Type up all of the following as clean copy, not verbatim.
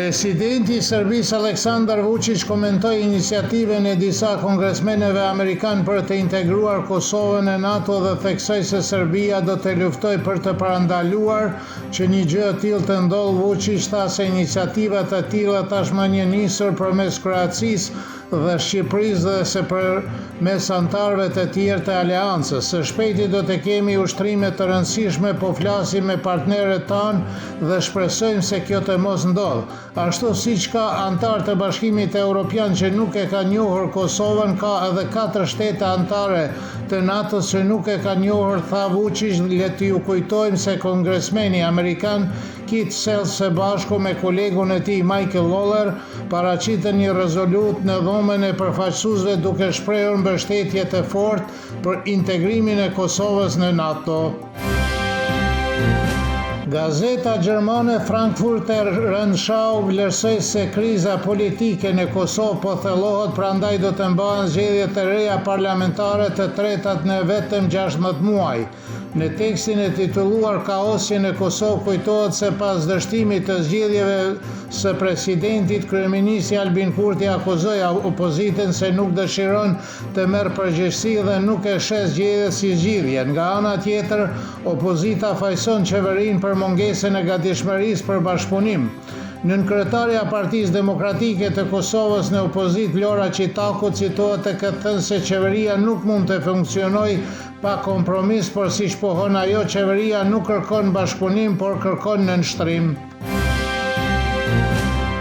Presidenti i Serbisë Aleksandar Vučić komentoi iniciativën e disa kongresmenëve amerikanë për të integruar Kosovën në NATO dhe theksoi se Serbia do të luftojë për të parandaluar që një gjë e tillë të ndodhë. Vučić tha se iniciativa të tilla tashmë janë nisur përmes Kroacisë dhe Shqipërisë dhe se përmes anëtarëve të tjerë të aleancës. Së shpejti do të kemi ushtrime të rëndësishme, po flasim me partnerët tanë dhe shpresojmë se kjo të mos ndodhë. Ashtu siç ka antar të Bashkimit Evropian që nuk e ka njohur Kosovën, ka edhe 4 shtete anëtare të NATO-s që nuk e ka njohur, tha Vučić. Le të ju kujtojmë se kongresmeni amerikan Keith Sales së bashku me kolegun e tij Michael Lawler paraqitën një rezolut në dhomën e përfaqësuesve duke shprehur mbështetje të fortë për integrimin e Kosovës në NATO. Gazeta gjermane Frankfurter Rundschau vlerësoi se kriza politike në Kosovë po thellohet, prandaj do të mbahen zgjedhje të reja parlamentare të tretat në vetëm 16 muaj. Në tekstin e titulluar Kaosi në Kosovë kujtohet se pas dështimit të zgjedhjeve së presidentit, kryeministri Albin Kurti akuzoi opozitën se nuk dëshiron të merr përgjegjësi dhe nuk e sheh zgjedhjet si zgjidhje. Nga ana tjetër, opozita fajson qeverinë për mungesën e gatishmërisë për bashkëpunim. Nënkretarja e Partisë Demokratike të Kosovës në opozitë, Lora Çitaku, citohet të ketë thënë se qeveria nuk mund të funksionojë pa kompromis, por siç pohon ajo, qeveria nuk kërkon bashkëpunim, por kërkon nënshtrim.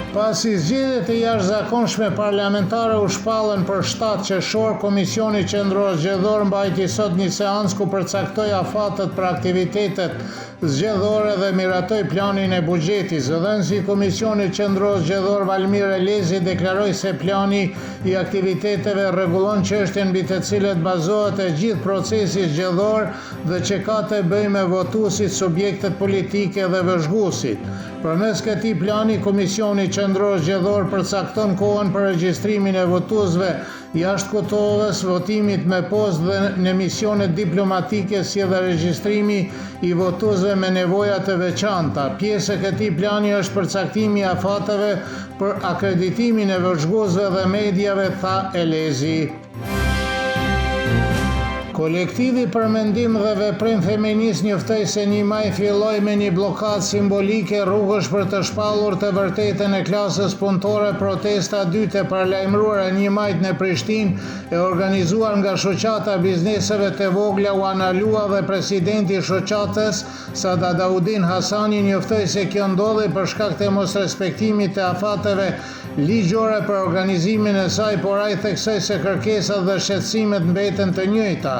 Pasi zgjedhjet e jashtëzakonshme parlamentare u shpallën për 7 qershor, Komisioni Qendror Zgjedhor mbajti sot një seancë ku përcaktoi afatet për aktivitetet zgjedhore dhe miratoi planin e buxhetit. Zëdhënësi i Komisionit Qendror Zgjedhor Valmir Elezi deklaroi se plani i aktiviteteve rregullon çështjen mbi të cilat bazohet e gjithë procesi zgjedhor dhe që ka të bëjë me votuesit, subjektet politike dhe vëzhguesit. Përmes këtij plani, Komisioni Qendror Zgjedhor përcakton kohën për regjistrimin e votuesve jashtë Kosovës, votimit me postë dhe në misionet diplomatike, si edhe regjistrimi i votuesve me nevoja të veçanta. Pjesë e këtij plani është përcaktimi i afateve për akreditimin e vëzhguesve dhe mediave, tha Elezi. Kolektivi për mendim dhe veprim feminist njoftoi se 1 maj filloi me një blokadë simbolike rrugësh për të shpallur të vërtetën e klasës punëtore. Protesta e dytë e paralajmëruar e 1 majit në Prishtinë e organizuar nga shoqata e bizneseve të vogla u analua dhe presidenti i shoqatës, Sadaudin Hasani, njoftoi se kjo ndodhi për shkak të mosrespektimit të afateve ligjore për organizimin e saj, por ai theksoi se kërkesat dhe shqetësimet mbeten të njëjta.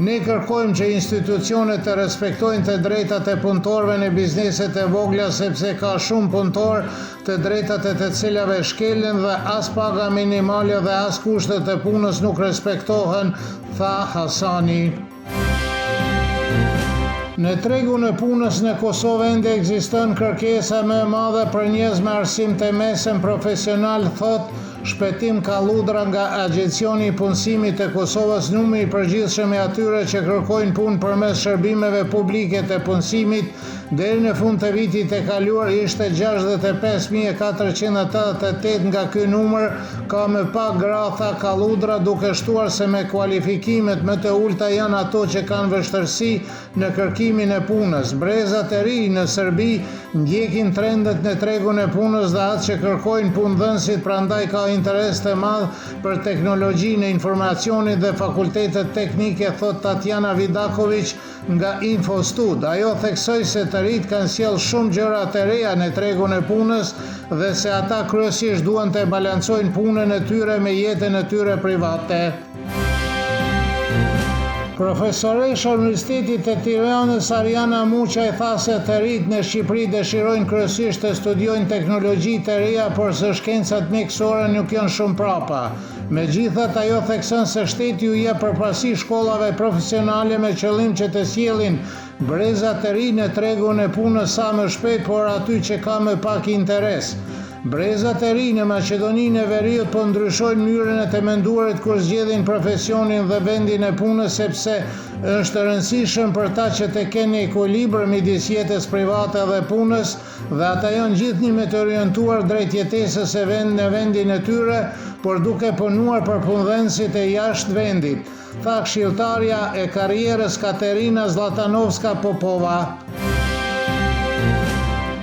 Ne kërkojmë që institucionet të respektojnë të drejtat e punëtorëve në bizneset e vogla, sepse ka shumë punëtor të drejtat e të cilave shkelen dhe as paga minimale dhe as kushtet e punës nuk respektohen, tha Hasani. Në tregun e punës në Kosovë ende ekziston kërkesa më e madhe për njerëz me arsim të mesëm profesional, thot Shpëtim Kalludra nga Agjencioni i Punësimit të Kosovës. Numri i përgjithshëm i atyre që kërkojnë punë përmes shërbimeve publike të punësimit deri në fund të vitit e kaluar ishte 65.488. Nga ky numër ka më pak gra, tha Kalludra, duke shtuar se me kualifikimet më të ulta janë ato që kanë vështirësi në kërkimin e punës. Brezat e ri në Serbi ndjekin trendet në tregun e punës dhe atë që kërkojnë punëdhënësit, prandaj ka interes të madh për teknologjinë e informacionit dhe fakultetet teknike, thot Tatjana Vidaković nga Infostud. Ajo theksoi se të rit kanë sjell shumë gjëra të reja në tregun e punës dhe se ata kryesisht duan të balancojnë punën e tyre me jetën e tyre private. Profesoresha e Universitetit të Tiranës Ariana Muçaj tha se të rit në Shqipëri dëshirojnë kryesisht të studiojnë teknologji të reja, por se shkencat mjekësore nuk janë shumë prapa. Megjithatë, ajo thekson se shteti u jep përparësi shkollave profesionale me qëllim që të sjellin breza të ri në tregun e punës sa më shpejt, por aty që ka më pak interes. Brezat e ri në Maqedoninë e Veriut po ndryshojnë mënyrën e të menduarit kur zgjedhin profesionin dhe vendin e punës, sepse është e rëndësishëm për ta që të kenë ekuilibër midis jetës private dhe punës, dhe ata janë gjithnjë me të orientuar drejt jetesës në vendin e tyre, por duke punuar për punëdhënësit e jashtë vendit, tha këshilltarja e karrierës Katerina Zlatanovska-Popova.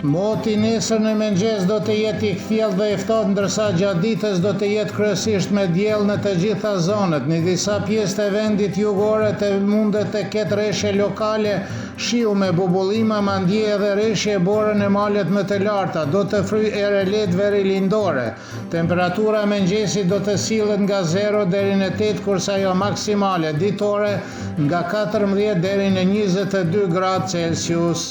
Moti nesër në mëngjes do të jetë i kthjellë dhe i ftohtë, ndërsa gjatë ditës do të jetë kryesisht me diell në të gjitha zonat. Në disa pjesë të vendit jugore mundet të ketë rreshje lokale, shiu me bubullima, mandje edhe rreshje bore në malet më të larta. Do të fryjë erë lehtë verilindore. Temperatura e mëngjesit do të sillet nga 0 deri në 8, kurse ajo maksimale ditore nga 14 deri në 22 gradë Celsius.